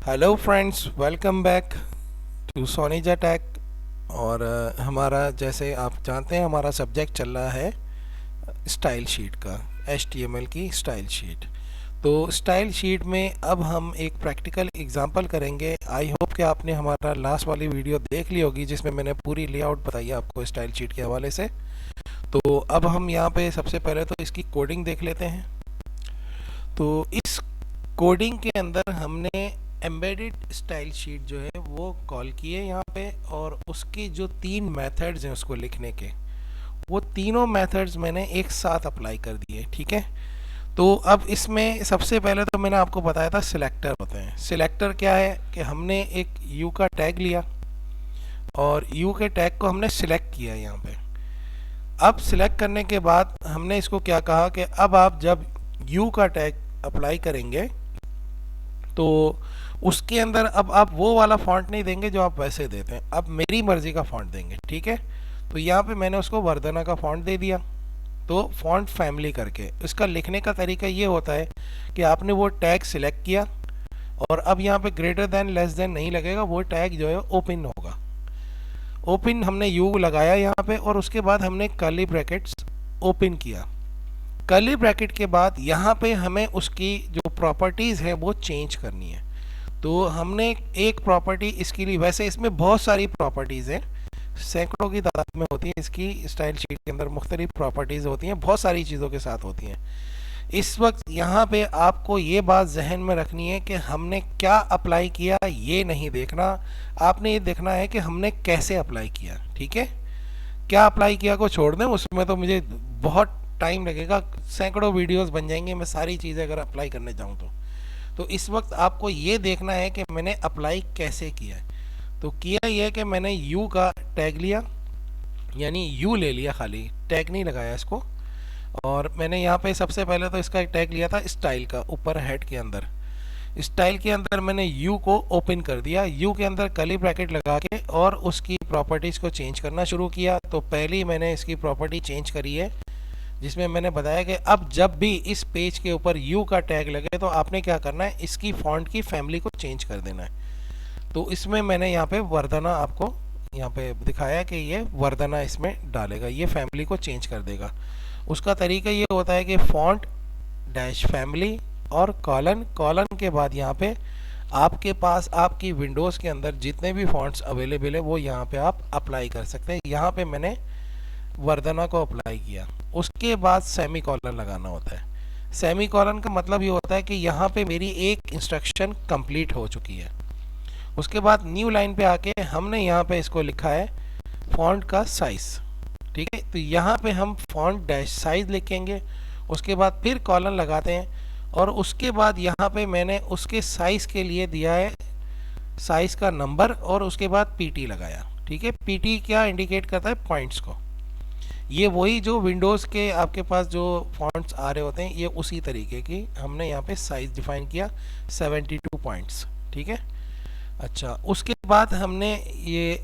Hello friends, welcome back to सोनीजा tech. और हमारा, जैसे आप जानते हैं, हमारा सब्जेक्ट चल रहा है स्टाइल शीट का, HTML की स्टाइल शीट। तो स्टाइल शीट में अब हम एक प्रैक्टिकल एग्जांपल करेंगे। आई होप कि आपने हमारा लास्ट वाली वीडियो देख ली होगी जिसमें मैंने पूरी लेआउट बताई है आपको स्टाइल शीट के हवाले से। तो अब हम यहाँ पे सबसे पहले तो इसकी कोडिंग देख लेते हैं। तो इस कोडिंग के अंदर हमने एम्बेडेड स्टाइल शीट जो है वो कॉल किए यहाँ पे, और उसके जो 3 मेथड्स हैं उसको लिखने के, वो तीनों मेथड्स मैंने एक साथ अप्लाई कर दिए। ठीक है। तो अब इसमें सबसे पहले तो मैंने आपको बताया था सिलेक्टर होते हैं। सिलेक्टर क्या है कि हमने एक यू का टैग लिया और यू के टैग को हमने सिलेक्ट किया यहाँ पे। अब सिलेक्ट करने के बाद हमने इसको क्या कहा कि अब आप जब यू का टैग अप्लाई करेंगे तो उसके अंदर अब आप वो वाला फॉन्ट नहीं देंगे जो आप वैसे देते हैं, अब मेरी मर्जी का फॉन्ट देंगे। ठीक है। तो यहाँ पे मैंने उसको वर्धना का फॉन्ट दे दिया। तो फॉन्ट फैमिली करके इसका लिखने का तरीका ये होता है कि आपने वो टैग सिलेक्ट किया और अब यहाँ पे ग्रेटर देन लेस देन नहीं लगेगा, वो टैग जो है ओपन होगा। ओपन हमने यू लगाया यहाँ पे और उसके बाद हमने कर्ली ब्रैकेट्स ओपन किया। कर्ली ब्रैकेट के बाद यहाँ पे हमें उसकी जो प्रॉपर्टीज़ है वो चेंज करनी है। तो हमने एक प्रॉपर्टी इसके लिए, वैसे इसमें बहुत सारी प्रॉपर्टीज़ हैं, सैकड़ों की तादाद में होती है इसकी स्टाइल शीट के अंदर, मुख्तलिफ प्रॉपर्टीज़ होती हैं, बहुत सारी चीज़ों के साथ होती हैं। इस वक्त यहाँ पे आपको ये बात जहन में रखनी है कि हमने क्या अप्लाई किया ये नहीं देखना, आपने ये देखना है कि हमने कैसे अप्लाई किया। ठीक है। क्या अप्लाई किया को छोड़ दें, उसमें तो मुझे बहुत टाइम लगेगा, सैकड़ों वीडियोस बन जाएंगे मैं सारी चीज़ें अगर अप्लाई करने जाऊँ तो इस वक्त आपको ये देखना है कि मैंने अप्लाई कैसे किया है। तो किया यह कि मैंने यू का टैग लिया, यानी यू ले लिया, खाली टैग नहीं लगाया इसको। और मैंने यहाँ पे सबसे पहले तो इसका टैग लिया था स्टाइल का, ऊपर हेड के अंदर। स्टाइल के अंदर मैंने यू को ओपन कर दिया, यू के अंदर कर्ली ब्रैकेट लगा के और उसकी प्रॉपर्टीज़ को चेंज करना शुरू किया। तो पहली मैंने इसकी प्रॉपर्टी चेंज करी है जिसमें मैंने बताया कि अब जब भी इस पेज के ऊपर यू का टैग लगे तो आपने क्या करना है, इसकी फॉन्ट की फैमिली को चेंज कर देना है। तो इसमें मैंने यहाँ पे वर्धना आपको यहाँ पे दिखाया कि ये वर्धना इसमें डालेगा, ये फैमिली को चेंज कर देगा। उसका तरीका ये होता है कि फॉन्ट डैश फैमिली और कॉलन, कॉलन के बाद यहाँ पे आपके पास आपकी विंडोज़ के अंदर जितने भी फॉन्ट्स अवेलेबल है वो यहाँ पे आप अप्लाई कर सकते हैं। यहाँ पे मैंने वर्धना को अप्लाई किया। उसके बाद सेमी कॉलन लगाना होता है। सेमी कॉलन का मतलब ये होता है कि यहाँ पे मेरी एक इंस्ट्रक्शन कंप्लीट हो चुकी है। उसके बाद न्यू लाइन पे आके हमने यहाँ पे इसको लिखा है फॉन्ट का साइज। ठीक है। तो यहाँ पे हम फॉन्ट डैश साइज लिखेंगे, उसके बाद फिर कॉलन लगाते हैं और उसके बाद यहाँ पे मैंने उसके साइज के लिए दिया है साइज का नंबर और उसके बाद पीटी लगाया। ठीक है। पीटी क्या इंडिकेट करता है, पॉइंट्स को। ये वही जो विंडोज़ के आपके पास जो फॉन्ट्स आ रहे होते हैं, ये उसी तरीके की हमने यहाँ पे साइज डिफाइन किया 72 पॉइंट्स। ठीक है। अच्छा, उसके बाद हमने ये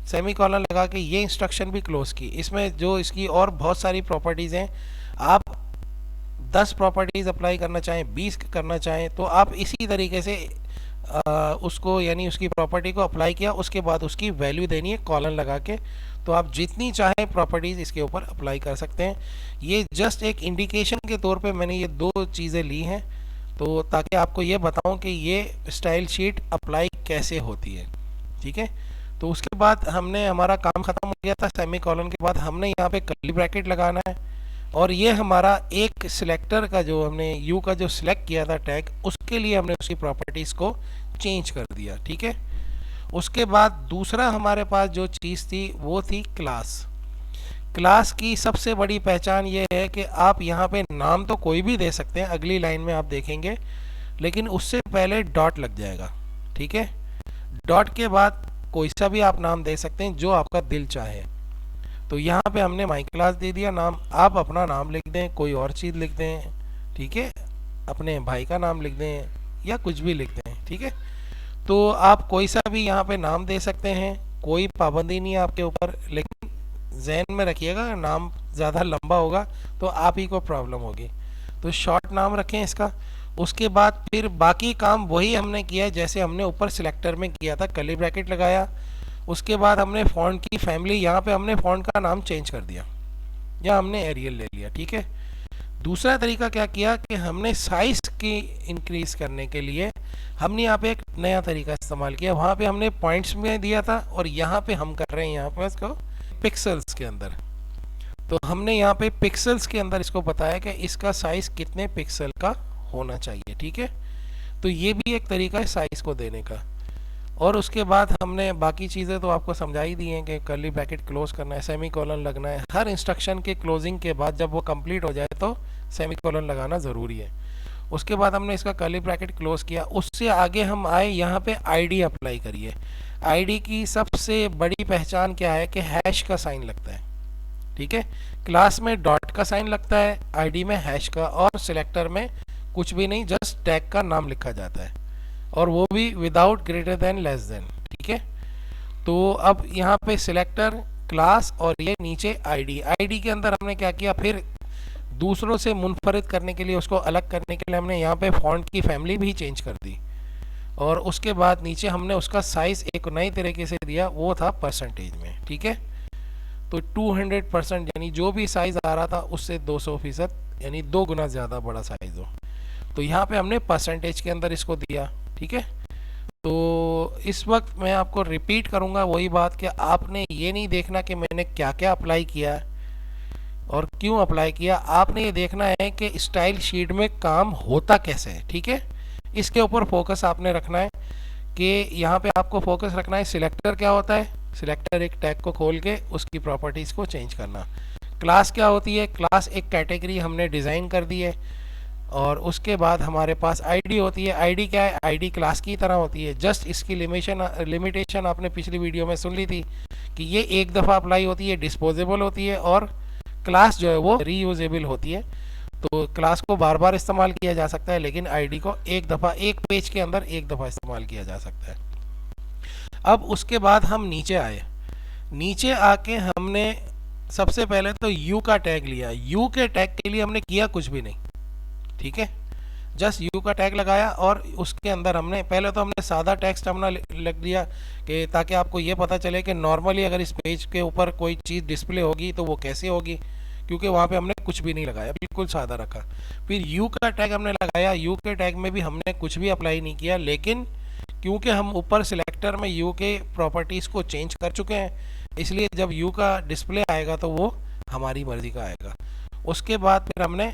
सेमी कॉलन लगा के ये इंस्ट्रक्शन भी क्लोज की। इसमें जो इसकी और बहुत सारी प्रॉपर्टीज़ हैं, आप 10 प्रॉपर्टीज़ अप्लाई करना चाहें, 20 करना चाहें, तो आप इसी तरीके से उसको, यानी उसकी प्रॉपर्टी को अप्लाई किया, उसके बाद उसकी वैल्यू देनी है कॉलन लगा के। तो आप जितनी चाहें प्रॉपर्टीज़ इसके ऊपर अप्लाई कर सकते हैं। ये जस्ट एक इंडिकेशन के तौर पे मैंने ये 2 चीज़ें ली हैं, तो ताकि आपको ये बताऊं कि ये स्टाइल शीट अप्लाई कैसे होती है। ठीक है। तो उसके बाद हमने, हमारा काम ख़त्म हो गया था। सेमी कॉलन के बाद हमने यहाँ पे कर्ली ब्रैकेट लगाना है और ये हमारा एक सिलेक्टर का, जो हमने यू का जो सिलेक्ट किया था टैग, उसके लिए हमने उसकी प्रॉपर्टीज़ को चेंज कर दिया। ठीक है। उसके बाद दूसरा हमारे पास जो चीज़ थी वो थी क्लास। क्लास की सबसे बड़ी पहचान ये है कि आप यहाँ पे नाम तो कोई भी दे सकते हैं, अगली लाइन में आप देखेंगे, लेकिन उससे पहले डॉट लग जाएगा। ठीक है। डॉट के बाद कोई सा भी आप नाम दे सकते हैं जो आपका दिल चाहे। तो यहाँ पे हमने माई क्लास दे दिया नाम, आप अपना नाम लिख दें, कोई और चीज़ लिख दें। ठीक है। अपने भाई का नाम लिख दें या कुछ भी लिख दें। ठीक है। तो आप कोई सा भी यहाँ पे नाम दे सकते हैं, कोई पाबंदी नहीं है आपके ऊपर, लेकिन जहन में रखिएगा नाम ज़्यादा लंबा होगा तो आप ही को प्रॉब्लम होगी। तो शॉर्ट नाम रखें इसका। उसके बाद फिर बाकी काम वही हमने किया जैसे हमने ऊपर सिलेक्टर में किया था, कर्ली ब्रैकेट लगाया। उसके बाद हमने फॉन्ट की फैमिली, यहाँ पे हमने फॉन्ट का नाम चेंज कर दिया या हमने एरियल ले लिया, ठीक है। दूसरा तरीका क्या किया कि हमने साइज की इंक्रीज करने के लिए हमने यहाँ पे एक नया तरीका इस्तेमाल किया। वहाँ पे हमने पॉइंट्स में दिया था और यहाँ पे हम कर रहे हैं यहाँ पे इसको पिक्सल्स के अंदर। तो हमने यहाँ पे पिक्सल्स के अंदर इसको बताया कि इसका साइज कितने पिक्सल का होना चाहिए, ठीक है। तो ये भी एक तरीका है साइज को देने का। और उसके बाद हमने बाकी चीज़ें तो आपको समझा ही दी हैं कि कर्ली ब्रैकेट क्लोज करना है, सेमी कॉलन लगना है, हर इंस्ट्रक्शन के क्लोजिंग के बाद जब वो कंप्लीट हो जाए तो सेमी कॉलन लगाना ज़रूरी है। उसके बाद हमने इसका कर्ली ब्रैकेट क्लोज किया। उससे आगे हम आए, यहाँ पे आईडी अप्लाई करिए। आईडी की सबसे बड़ी पहचान क्या है कि हैश का साइन लगता है, ठीक है। क्लास में डॉट का साइन लगता है, आईडी में हैश का, और सिलेक्टर में कुछ भी नहीं, जस्ट टैग का नाम लिखा जाता है, और वो भी without greater than less than, ठीक है। तो अब यहाँ पे सिलेक्टर, क्लास और ये नीचे आईडी। आईडी के अंदर हमने क्या किया, फिर दूसरों से मुनफरिद करने के लिए, उसको अलग करने के लिए हमने यहाँ पे फॉन्ट की फैमिली भी चेंज कर दी। और उसके बाद नीचे हमने उसका साइज एक नई तरीके से दिया, वो था परसेंटेज में, ठीक है। तो 200% यानी जो भी साइज आ रहा था उससे 200% यानी 2 गुना ज़्यादा बड़ा साइज हो। तो यहाँ पे हमने परसेंटेज के अंदर इसको दिया, ठीक है। तो इस वक्त मैं आपको रिपीट करूँगा वही बात कि आपने ये नहीं देखना कि मैंने क्या क्या अप्लाई किया और क्यों अप्लाई किया। आपने ये देखना है कि स्टाइल शीट में काम होता कैसे है, ठीक है। इसके ऊपर फोकस आपने रखना है कि यहाँ पे आपको फोकस रखना है सिलेक्टर क्या होता है। सिलेक्टर एक टैग को खोल के उसकी प्रॉपर्टीज़ को चेंज करना। क्लास क्या होती है, क्लास एक कैटेगरी हमने डिज़ाइन कर दी है। और उसके बाद हमारे पास आईडी होती है। आईडी क्या है, आईडी क्लास की तरह होती है, जस्ट इसकी लिमिटेशन आपने पिछली वीडियो में सुन ली थी कि ये एक दफ़ा अप्लाई होती है, डिस्पोजेबल होती है, और क्लास जो है वो रीयूजेबल होती है। तो क्लास को बार बार इस्तेमाल किया जा सकता है, लेकिन आईडी को एक दफ़ा, एक पेज के अंदर एक दफ़ा इस्तेमाल किया जा सकता है। अब उसके बाद हम नीचे आए। नीचे आके हमने सबसे पहले तो यू का टैग लिया। यू के टैग के लिए हमने किया कुछ भी नहीं, ठीक है। जस्ट यू का टैग लगाया और उसके अंदर हमने पहले तो हमने सादा टेक्स्ट हमने लिख दिया कि ताकि आपको ये पता चले कि नॉर्मली अगर इस पेज के ऊपर कोई चीज़ डिस्प्ले होगी तो वो कैसे होगी, क्योंकि वहाँ पे हमने कुछ भी नहीं लगाया, बिल्कुल सादा रखा। फिर यू का टैग हमने लगाया। यू के टैग में भी हमने कुछ भी अप्लाई नहीं किया, लेकिन क्योंकि हम ऊपर सिलेक्टर में यू के प्रॉपर्टीज़ को चेंज कर चुके हैं, इसलिए जब यू का डिस्प्ले आएगा तो वो हमारी मर्ज़ी का आएगा। उसके बाद फिर हमने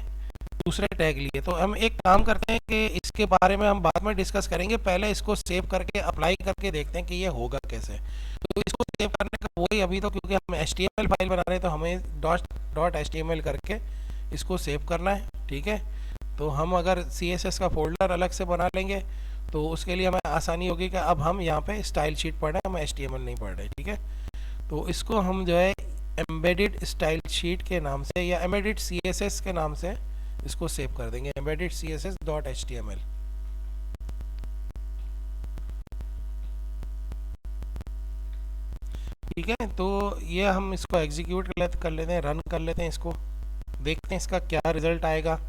दूसरे टैग लिए। तो हम एक काम करते हैं कि इसके बारे में हम बाद में डिस्कस करेंगे, पहले इसको सेव करके अप्लाई करके देखते हैं कि ये होगा कैसे। तो इसको सेव करने का वही अभी तो क्योंकि हम HTML फाइल बना रहे हैं तो हमें डॉट HTML करके इसको सेव करना है, ठीक है। तो हम अगर CSS का फोल्डर अलग से बना लेंगे तो उसके लिए हमें आसानी होगी कि अब हम यहाँ पे स्टाइल शीट पढ़ रहे हैं, हम HTML नहीं पढ़ रहे, ठीक है। तो इसको हम जो है एम्बेडेड स्टाइल शीट के नाम से या एम्बेडेड CSS के नाम से इसको सेव कर देंगे, embedded css.html। ठीक है, तो ये हम इसको एग्जीक्यूट कर लेते हैं, रन कर लेते हैं इसको, देखते हैं इसका क्या रिजल्ट आएगा।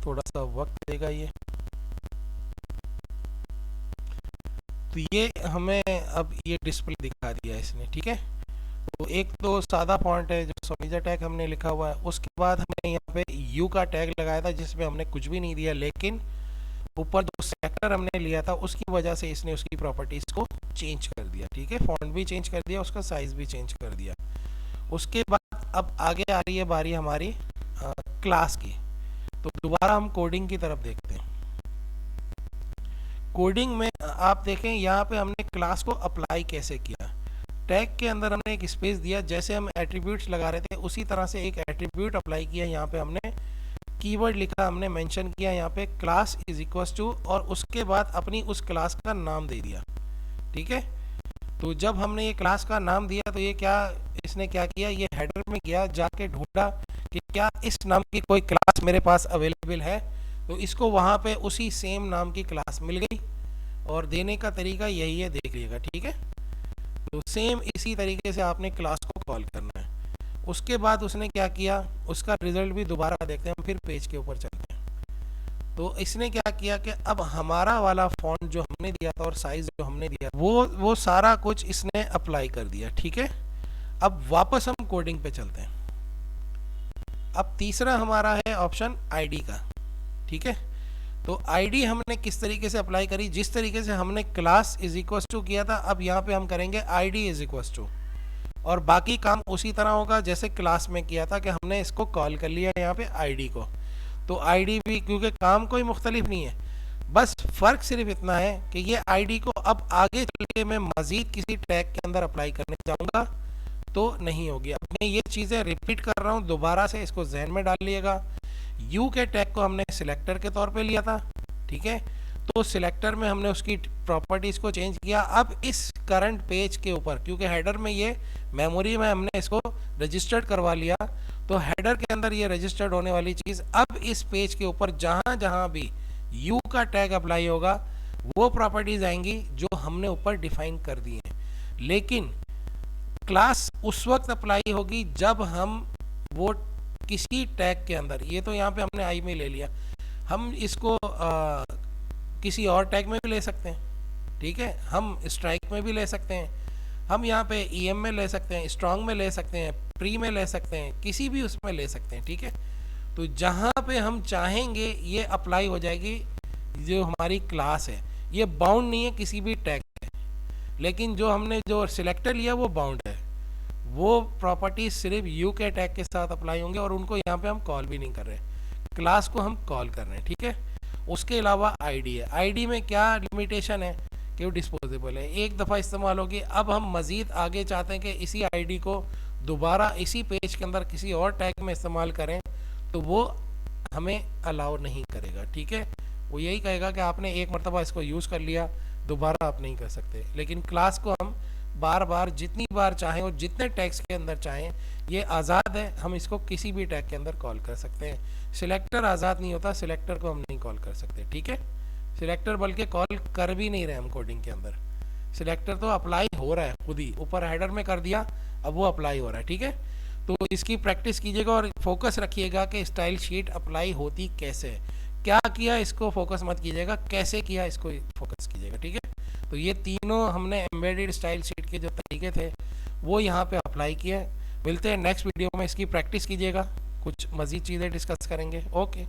थोड़ा सा वक्त देगा ये। तो ये हमें अब ये डिस्प्ले दिखा दिया इसने, ठीक है। तो एक तो सादा फॉन्ट है जो सोनिजा टैग हमने लिखा हुआ है। उसके बाद हमने यहाँ पे यू का टैग लगाया था जिसमें हमने कुछ भी नहीं दिया, लेकिन ऊपर जो सेक्टर हमने लिया था उसकी वजह से इसने उसकी प्रॉपर्टीज को चेंज कर दिया, ठीक है। फॉन्ट भी चेंज कर दिया, उसका साइज भी चेंज कर दिया। उसके बाद अब आगे आ रही है बारी हमारी क्लास की। तो दोबारा हम कोडिंग की तरफ देखते हैं। कोडिंग में आप देखें यहाँ पे हमने क्लास को अप्लाई कैसे किया। टैग के अंदर हमने एक स्पेस दिया, जैसे हम एट्रीब्यूट्स लगा रहे थे उसी तरह से एक एट्रीब्यूट अप्लाई किया। यहाँ पे हमने कीवर्ड लिखा, हमने मेंशन किया यहाँ पे क्लास इज इक्वल्स टू, और उसके बाद अपनी उस क्लास का नाम दे दिया, ठीक है। तो जब हमने ये क्लास का नाम दिया तो ये क्या इसने क्या किया, ये हेडर में गया, जाके ढूंढा कि क्या इस नाम की कोई क्लास मेरे पास अवेलेबल है। तो इसको वहाँ पे उसी सेम नाम की क्लास मिल गई, और देने का तरीका यही है, देख लीजिएगा, ठीक है। तो सेम इसी तरीके से आपने क्लास को कॉल करना है। उसके बाद उसने क्या किया, उसका रिजल्ट भी दोबारा देखते हैं हम, फिर पेज के ऊपर चलते हैं। तो इसने क्या किया कि अब हमारा वाला फॉन्ट जो हमने दिया था और साइज जो हमने दिया वो सारा कुछ इसने अप्लाई कर दिया, ठीक है। अब वापस हम कोडिंग पे चलते हैं। अब तीसरा हमारा है ऑप्शन आईडी का, ठीक है। तो आईडी हमने किस तरीके से अप्लाई करी, जिस तरीके से हमने क्लास इज इक्वल टू किया था, अब यहाँ पे हम करेंगे आईडी इज इक्वल टू, और बाकी काम उसी तरह होगा जैसे क्लास में किया था कि हमने इसको कॉल कर लिया यहाँ पे आईडी को। तो आईडी भी, क्योंकि काम कोई मुख्तलिफ नहीं है, बस फ़र्क सिर्फ इतना है कि ये आईडी को अब आगे चल के मैं मज़ीद किसी टैग के अंदर अप्लाई करने जाऊँगा तो नहीं होगी। अब मैं ये चीज़ें रिपीट कर रहा हूँ दोबारा से, इसको जहन में डाल लिएगा। यू के टैग को हमने सिलेक्टर के तौर पे लिया था, ठीक है। तो सिलेक्टर में हमने उसकी प्रॉपर्टीज़ को चेंज किया। अब इस करंट पेज के ऊपर, क्योंकि हेडर में ये मेमोरी में हमने इसको रजिस्टर्ड करवा लिया, तो हेडर के अंदर ये रजिस्टर्ड होने वाली चीज़ अब इस पेज के ऊपर जहाँ जहाँ भी यू का टैग अप्लाई होगा वो प्रॉपर्टीज़ आएंगी जो हमने ऊपर डिफाइन कर दी हैं। लेकिन क्लास उस वक्त अप्लाई होगी जब हम वो किसी टैग के अंदर, ये तो यहाँ पे हमने आई में ले लिया, हम इसको किसी और टैग में भी ले सकते हैं, ठीक है। हम स्ट्राइक में भी ले सकते हैं, हम यहाँ पे ईएम में ले सकते हैं, स्ट्रॉन्ग में ले सकते हैं, प्री में ले सकते हैं, किसी भी उसमें ले सकते हैं, ठीक है। तो जहाँ पे हम चाहेंगे ये अप्लाई हो जाएगी। जो हमारी क्लास है ये बाउंड नहीं है किसी भी टैग से, लेकिन जो हमने जो सिलेक्टर लिया वो बाउंड है। वो प्रॉपर्टी सिर्फ यू के टैग के साथ अप्लाई होंगे और उनको यहाँ पे हम कॉल भी नहीं कर रहे, क्लास को हम कॉल कर रहे हैं, ठीक है। उसके अलावा आईडी है, आईडी में क्या लिमिटेशन है कि वो डिस्पोजेबल है, एक दफ़ा इस्तेमाल होगी। अब हम मज़ीद आगे चाहते हैं कि इसी आईडी को दोबारा इसी पेज के अंदर किसी और टैग में इस्तेमाल करें तो वो हमें अलाउ नहीं करेगा, ठीक है। वो यही कहेगा कि आपने एक मरतबा इसको यूज़ कर लिया, दोबारा आप नहीं कर सकते। लेकिन क्लास को हम बार बार जितनी बार चाहें और जितने टैग्स के अंदर चाहें, ये आज़ाद है, हम इसको किसी भी टैग के अंदर कॉल कर सकते हैं। सिलेक्टर आज़ाद नहीं होता, सिलेक्टर को हम नहीं कॉल कर सकते, ठीक है। सिलेक्टर बल्कि कॉल कर भी नहीं रहे हम कोडिंग के अंदर, सिलेक्टर तो अप्लाई हो रहा है खुद ही, ऊपर हेडर में कर दिया, अब वो अप्लाई हो रहा है, ठीक है। तो इसकी प्रैक्टिस कीजिएगा और फोकस रखिएगा कि स्टाइल शीट अप्लाई होती कैसे है। क्या किया इसको फोकस मत कीजिएगा, कैसे किया इसको फोकस कीजिएगा, ठीक है। तो ये तीनों हमने एम्बेडेड स्टाइल शीट के जो तरीके थे वो यहाँ पे अप्लाई किए। मिलते हैं नेक्स्ट वीडियो में, इसकी प्रैक्टिस कीजिएगा, कुछ मज़ीद चीज़ें डिस्कस करेंगे। ओके।